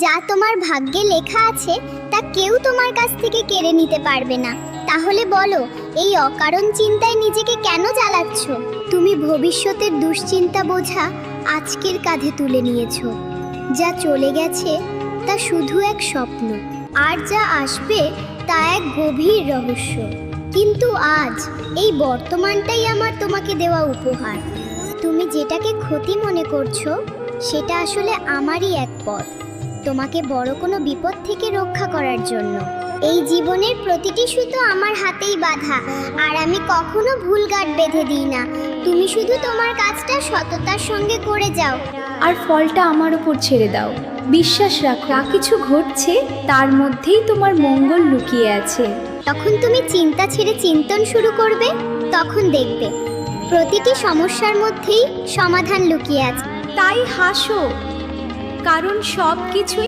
যা তোমার ভাগ্যে লেখা আছে তা কেউ তোমার কাছ থেকে কেড়ে নিতে পারবে না। তাহলে বলো, এই অকারণ চিন্তায় নিজেকে কেন জ্বালাচ্ছ? তুমি ভবিষ্যতের দুশ্চিন্তা বোঝা আজকের কাঁধে তুলে নিয়েছো। যা চলে গেছে তা শুধু এক স্বপ্ন, আর যা আসবে তা এক গভীর রহস্য। কিন্তু আজ এই বর্তমানটাই আমার তোমাকে দেওয়া উপহার। তুমি যেটাকে ক্ষতি মনে করছো সেটা আসলে আমারই এক পথ, তোমাকে বড় কোনো বিপদ থেকে রক্ষা করার জন্য। এই জীবনের প্রতিটি সুতো আমার হাতেই বাঁধা, আর আমি কখনো ভুল গাঁট বেঁধে দিই না। তুমি শুধু তোমার কাজটা সততার সঙ্গে করে যাও, আর ফলটা আমার উপর ছেড়ে দাও। বিশ্বাস রাখো, যা কিছু ঘটছে তার মধ্যেই তোমার মঙ্গল লুকিয়ে আছে। তখন তুমি চিন্তা ছেড়ে চিন্তন শুরু করবে, তখন দেখবে প্রতিটি সমস্যার মধ্যেই সমাধান লুকিয়ে আছে। তাই হাসো, কারণ সব কিছুই